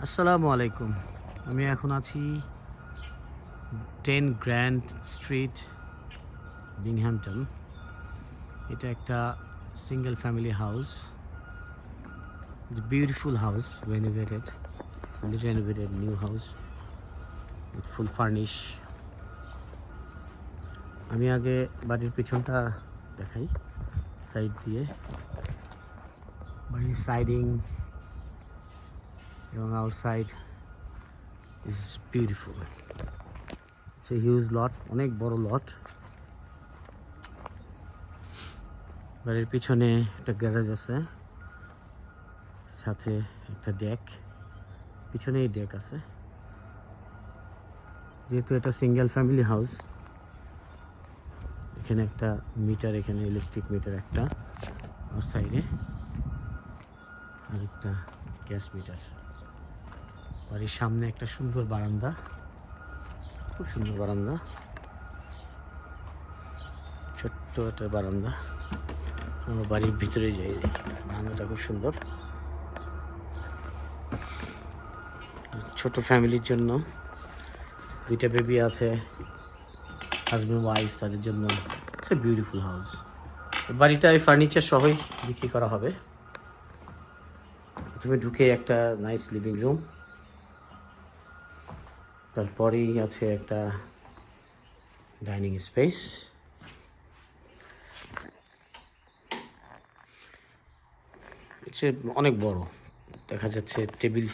আসসালামু আলাইকুম। আমি এখন আছি 10 গ্র্যান্ড স্ট্রিট, বিংহ্যামটন। এটা একটা single family house. Beautiful house, renovated, fully renovated new house with full furnish. আমি আগে বাড়ির পেছনটা দেখাই, সাইড দিয়ে। বাড়ির সাইডিং এবং outside is beautiful. It's a huge lot, অনেক বড় লট। বাড়ির পিছনে একটা গ্যারেজ আছে, সাথে একটা ডেক, পিছনেই ডেক আছে। যেহেতু এটা সিঙ্গেল ফ্যামিলি হাউস, এখানে একটা মিটার, এখানে ইলেকট্রিক মিটার একটা, আউটসাইডে আর একটা গ্যাস মিটার। বাড়ির সামনে একটা সুন্দর বারান্দা, খুব সুন্দর বারান্দা, ছোট্ট একটা বারান্দা। আমরা বাড়ির ভিতরে যাই, বারান্দাটা খুব সুন্দর। ছোট ফ্যামিলির জন্য, দুইটা বেবি আছে, হাজব্যান্ড ওয়াইফ, তাদের জন্য ইটস এ বিউটিফুল হাউস। বাড়িটা এই ফার্নিচার সহই বিক্রি করা হবে। প্রথমে ঢুকে একটা নাইস লিভিং রুম, তারপরেই আছে একটা ডাইনিং স্পেস। সে অনেক বড়, দেখা যাচ্ছে টেবিল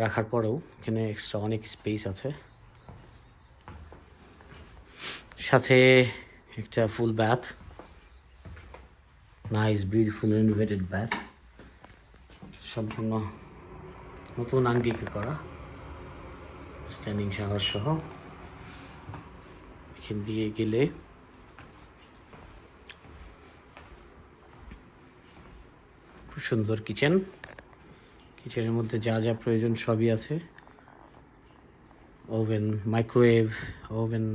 রাখার পরেও এখানে এক্সট্রা অনেক স্পেস আছে। সাথে একটা ফুল ব্যাথ, নাইস বিউটিফুল রেনোভেটেড ব্যাথ, সম্পূর্ণ নতুন আঙ্গিকে করা, স্ট্যান্ডিং শাওয়ার সহ। এখান দিয়ে গেলে খুব সুন্দর কিচেন। কিচেনের মধ্যে যা যা প্রয়োজন সবই আছে। ওভেন, মাইক্রোওয়েভ, ওভেন,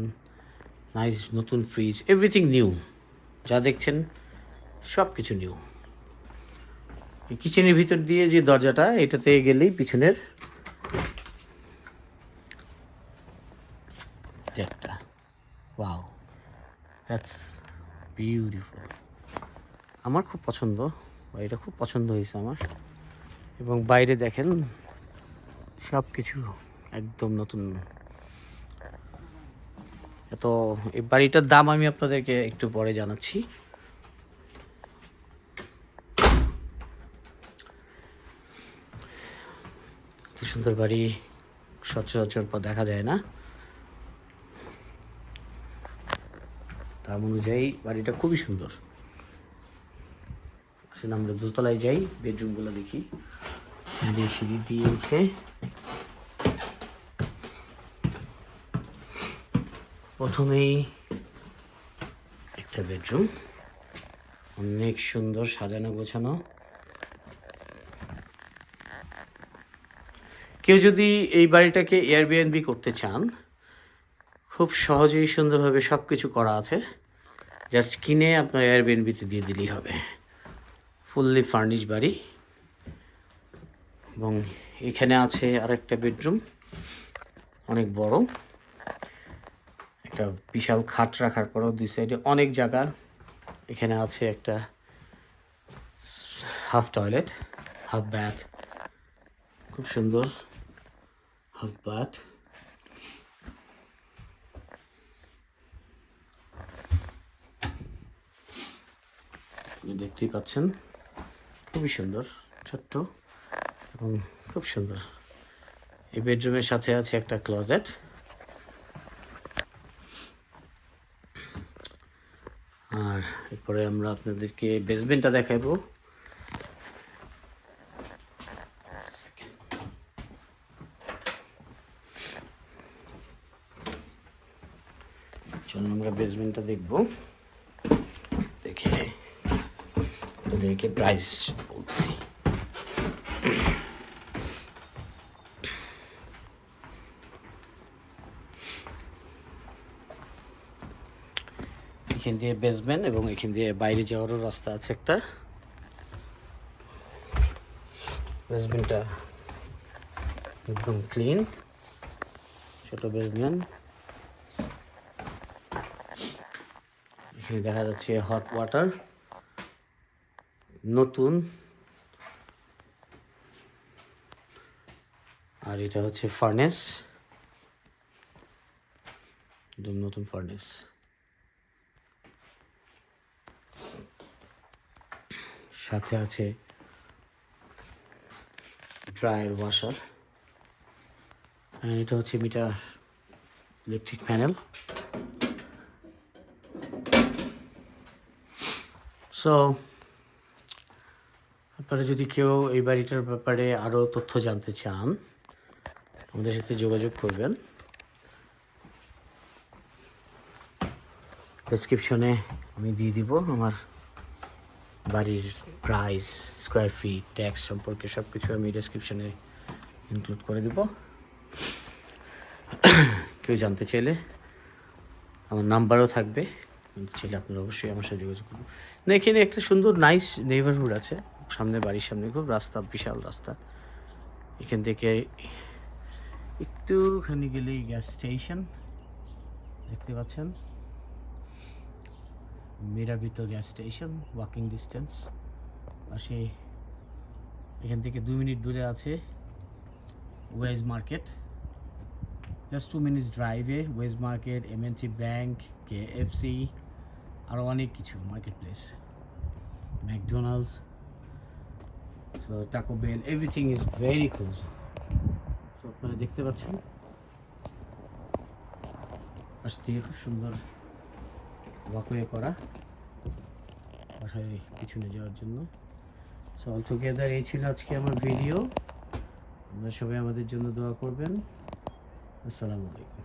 নাইস নতুন ফ্রিজ, এভরিথিং নিউ। যা দেখছেন সব কিছু নিউ। এই কিচেনের ভিতর দিয়ে যে দরজাটা, এটাতে গেলেই পিছনের ডেকটা। Wow, that's beautiful. আমার খুব পছন্দ, বাড়িটা খুব পছন্দ হয়েছে আমার। এবং বাইরে দেখেন সব কিছু একদম নতুন। তো এই বাড়িটার দাম আমি আপনাদেরকে একটু পরে জানাচ্ছি। এত সুন্দর বাড়ি সচরাচর দেখা যায় না। দাম অনুযায়ী বাড়িটা খুবই সুন্দর। আসলে আমরা দোতলায় যাই, বেডরুমগুলো দেখি। সিঁড়ি দিয়ে উঠে প্রথমেই একটা বেডরুম, অনেক সুন্দর সাজানো গোছানো। কেউ যদি এই বাড়িটাকে এয়ারবিএনবি করতে চান, খুব সহজেই সুন্দরভাবে সব কিছু করা আছে। জাস্ট কিনে আপনার এয়ারবিএনবিতে দিয়ে দিলেই হবে। ফুললি ফার্নিশ বাড়ি। এবং এখানে আছে আরেকটা বেডরুম, অনেক বড়, একটা বিশাল খাট রাখার পরেও দুই সাইডে অনেক জায়গা। এখানে আছে একটা হাফ টয়লেট, হাফ ব্যাথ, খুব সুন্দর হাফ বাথ। দেখতেই পাচ্ছেন খুবই সুন্দর, ছোট্ট এবং খুব সুন্দর। এই বেডরুমের সাথে আছে একটা ক্লোজেট। আর এরপরে আমরা আপনাদেরকে বেসমেন্টটা দেখাবো। চলুন আমরা বেসমেন্টটা দেখবো, দেখে আপনাদেরকে প্রাইস বলছি। এখান দিয়ে বেসমেন্ট এবং এখান দিয়ে বাইরে যাওয়ারও রাস্তা আছে একটা। বেসমেন্টটা একদম ক্লিন, ছোট বেসমেন্ট। এখানে দেখা যাচ্ছে হট ওয়াটার, নতুন। আর এটা হচ্ছে ফার্নেস, একদম নতুন ফার্নেস। সাথে আছে ড্রায়ার ওয়াশার। এটা হচ্ছে মিটার ইলেকট্রিক প্যানেল। সো আপনারা যদি কেউ এই বাড়িটার ব্যাপারে আরও তথ্য জানতে চান, আমাদের সাথে যোগাযোগ করবেন। ডেসক্রিপশনে আমি দিয়ে দিব আমার বাড়ির প্রাইস, স্কোয়ার ফিট, ট্যাক্স সম্পর্কে সব কিছু আমি ডেসক্রিপশনে ইনক্লুড করে দিব। কেউ জানতে চাইলে আমার নাম্বারও থাকবে, জানতে চাইলে আপনারা অবশ্যই আমার সাথে যোগাযোগ করুন। না, এখানে একটা সুন্দর নাইস নেইবারহুড আছে, সামনে বাড়ির সামনে খুব রাস্তা, বিশাল রাস্তা। এখান থেকে একটুখানি গেলেই গ্যাস স্টেশন দেখতে পাচ্ছেন, মিরাবিতো গ্যাস স্টেশন, ওয়াকিং ডিস্টেন্স। পাশে এখান থেকে 2 মিনিট দূরে আছে ওয়েজ মার্কেট, জাস্ট 2 মিনিটস ড্রাইভে। ওয়েজ মার্কেট, এমএনসি ব্যাংক, কেএফসি, আরও অনেক কিছু, market place, McDonald's, so Taco Bell, everything is very close. So আপনারা দেখতে পাচ্ছেন পাশ থেকে খুব সুন্দর ওয়াকওয়ে করা বাসায় পিছনে যাওয়ার জন্য। সো অল টুগেদার এই ছিল আজকে আমার ভিডিও। আপনারা সবাই আমাদের জন্য দোয়া করবেন। আসসালামু আলাইকুম।